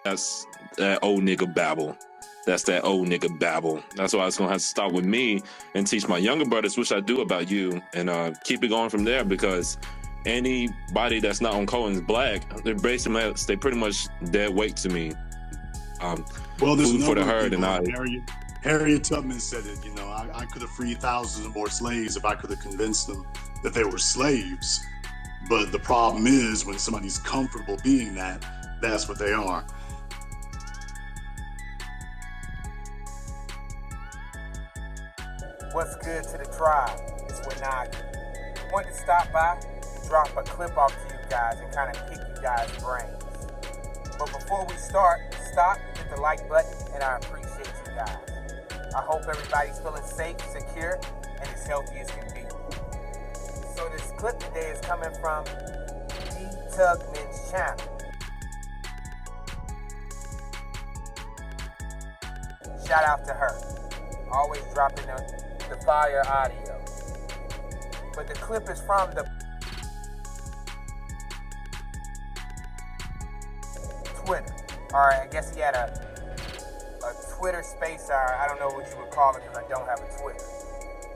That's that old nigga babble. That's that old nigga babble. That's why it's gonna have to start with me and teach my younger brothers, which I do, about you, and keep it going from there. Because anybody that's not on Cohen's Black, they pretty much dead weight to me. Well, there's food for the herd, and Harriet Tubman said it. You know, I could have freed thousands of more slaves if I could have convinced them that they were slaves. But the problem is, when somebody's comfortable being that, that's what they are. What's good to the tribe? It's Wanaghi. Wanted to stop by and drop a clip off to you guys and kind of pick you guys' brains. But before we start, stop, hit the like button, and I appreciate you guys. I hope everybody's feeling safe, secure, and as healthy as can be. So this clip today is coming from D. Tugman's channel. Shout out to her. Always dropping the fire audio. But the clip is from the Twitter. Alright, I guess he had a Twitter space, I don't know what you would call it because I don't have a Twitter.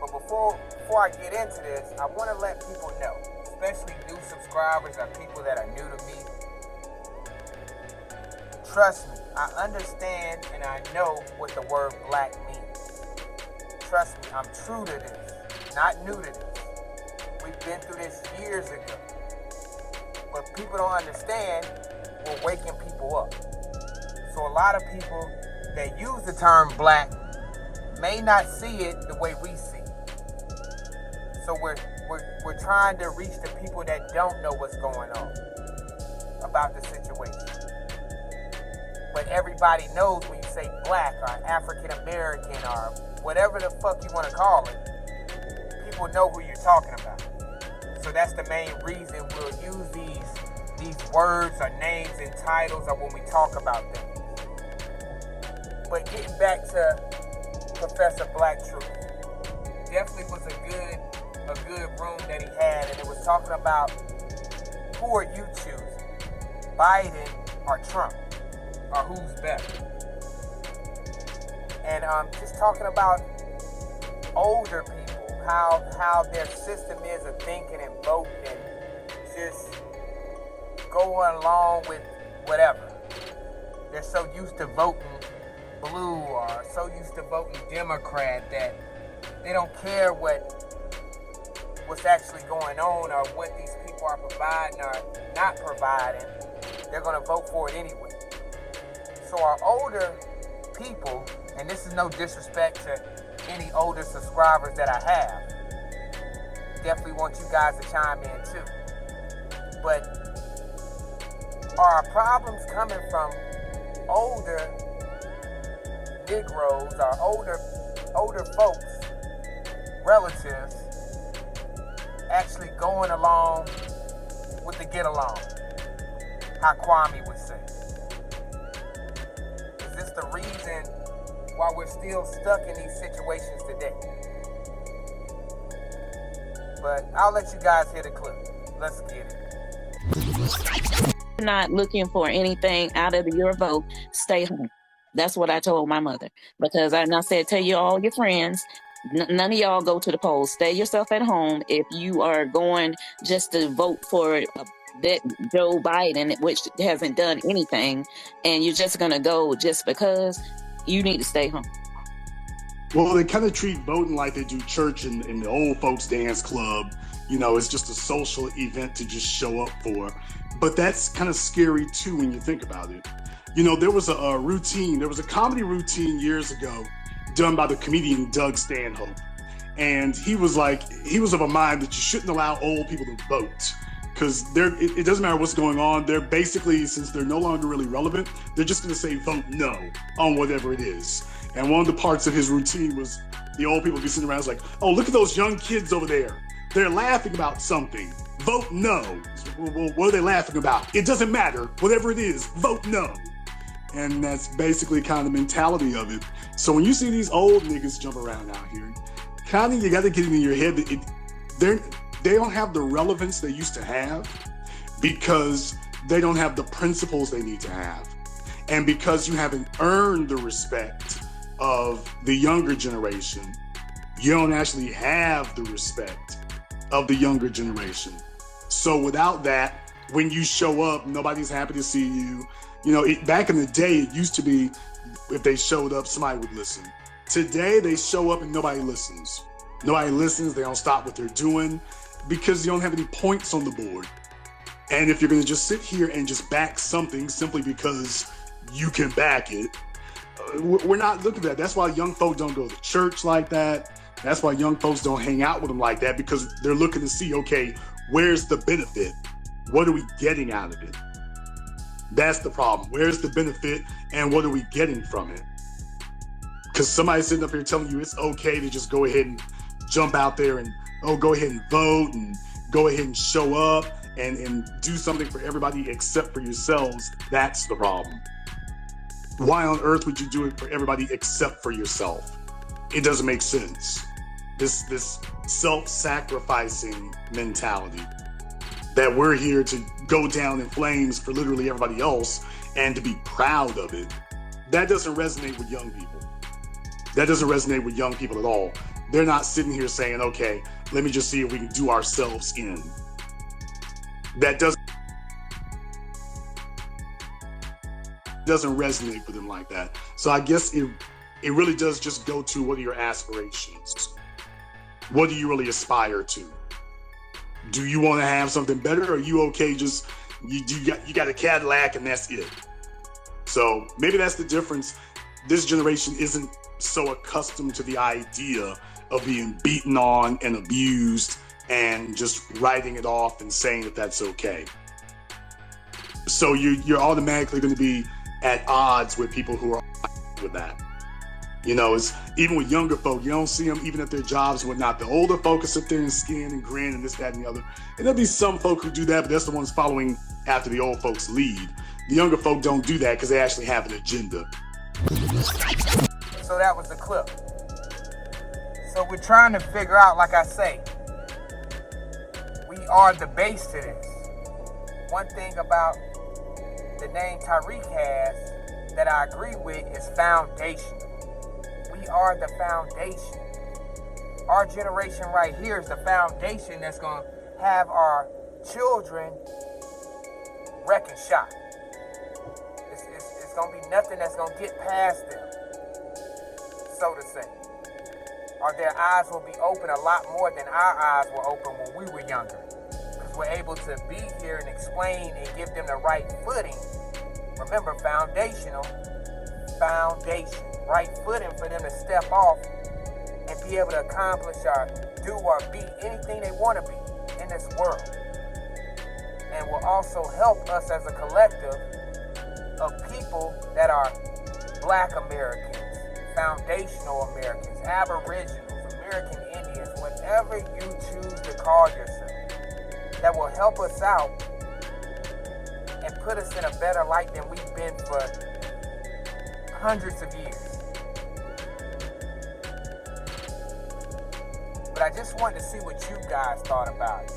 But before I get into this, I want to let people know, especially new subscribers or people that are new to me. Trust me, I understand and I know what the word black means. Trust me, I'm true to this, not new to this. We've been through this years ago. But people don't understand, we're waking people up. So a lot of people that use the term black may not see it the way we see it. So we're trying to reach the people that don't know what's going on about the situation. But everybody knows when you say black or African American or whatever the fuck you want to call it, people know who you're talking about. So that's the main reason we'll use these words or names and titles or when we talk about things. But getting back to Professor Black Truth, definitely was a good room that he had, and it was talking about who are you choosing, Biden or Trump, or who's better. And just talking about older people, how their system is of thinking and voting and just going along with whatever. They're so used to voting blue or so used to voting Democrat that they don't care what's actually going on or what these people are providing or not providing. They're going to vote for it anyway. So our older people, and this is no disrespect to any older subscribers that I have, definitely want you guys to chime in too. But are our problems coming from older Negroes or older folks, relatives, actually going along with the get along, how Kwame would say? Is this the reason why we're still stuck in these situations today? But I'll let you guys hear the clip. Let's get it. Not looking for anything out of your vote, stay home. That's what I told my mother. Because I said, tell you all your friends, none of y'all go to the polls. Stay yourself at home. If you are going just to vote for that Joe Biden, which hasn't done anything, and you're just going to go just because, you need to stay home. Well, they kind of treat voting like they do church in the old folks dance club. You know, it's just a social event to just show up for. But that's kind of scary too when you think about it. You know, there was a comedy routine years ago done by the comedian Doug Stanhope. And he was of a mind that you shouldn't allow old people to vote. Because it doesn't matter what's going on. They're basically, since they're no longer really relevant, they're just going to say vote no on whatever it is. And one of the parts of his routine was the old people be sitting around like, oh, look at those young kids over there. They're laughing about something. Vote no. Well, what are they laughing about? It doesn't matter. Whatever it is, vote no. And that's basically kind of the mentality of it. So when you see these old niggas jump around out here, kind of you got to get it in your head that they don't have the relevance they used to have because they don't have the principles they need to have. And because you haven't earned the respect of the younger generation, you don't actually have the respect of the younger generation. So without that, when you show up, nobody's happy to see you. You know, back in the day, it used to be if they showed up, somebody would listen. Today, they show up and nobody listens. Nobody listens. They don't stop what they're doing because you don't have any points on the board. And if you're going to just sit here and just back something simply because you can back it, we're not looking at that. That's why young folks don't go to church like that. That's why young folks don't hang out with them like that, because they're looking to see, okay, where's the benefit? What are we getting out of it? That's the problem. Where's the benefit and what are we getting from it? Because somebody's sitting up here telling you it's okay to just go ahead and jump out there and, go ahead and vote and go ahead and show up and do something for everybody except for yourselves. That's the problem. Why on earth would you do it for everybody except for yourself? It doesn't make sense. This self-sacrificing mentality that we're here to go down in flames for literally everybody else and to be proud of it, that doesn't resonate with young people. That doesn't resonate with young people at all. They're not sitting here saying, okay, let me just see if we can do ourselves in. That doesn't resonate with them like that. So I guess it really does just go to, what are your aspirations? What do you really aspire to? Do you want to have something better, or are you okay just you got a Cadillac and that's it? So maybe that's the difference. This generation isn't so accustomed to the idea of being beaten on and abused and just writing it off and saying that that's okay. So you're automatically going to be at odds with people who are with that. You know, it's even with younger folk, you don't see them even at their jobs and whatnot. The older folk sit there and skin and grin and this, that, and the other. And there'll be some folk who do that, but that's the ones following after the old folks lead. The younger folk don't do that because they actually have an agenda. So that was the clip. So we're trying to figure out, like I say, we are the base to this. One thing about the name Tariq has that I agree with is foundation. We are the foundation. Our generation right here is the foundation that's going to have our children wreck and shot. It's going to be nothing that's going to get past them, so to say. Or their eyes will be open a lot more than our eyes were open when we were younger. Because we're able to be here and explain and give them the right footing. Remember, foundational, foundation. Right footing for them to step off and be able to accomplish or do or be anything they want to be in this world. And will also help us as a collective of people that are Black Americans, foundational Americans, Aboriginals, American Indians, whatever you choose to call yourself, that will help us out and put us in a better light than we've been for hundreds of years. But I just wanted to see what you guys thought about it.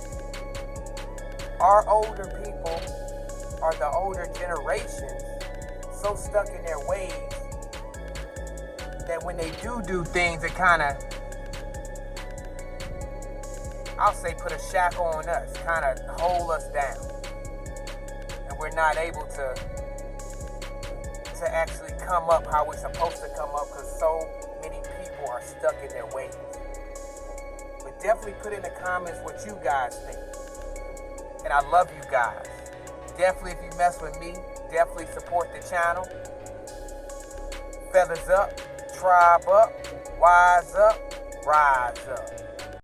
Our older people, or the older generations, so stuck in their ways that when they do things, it kind of, I'll say, put a shackle on us, kind of hold us down. And we're not able to actually come up how we're supposed to come up because so many people are stuck in their ways. But definitely put in the comments what you guys think. And I love you guys. Definitely, if you mess with me, definitely support the channel. Feathers up, tribe up, wise up, rise up.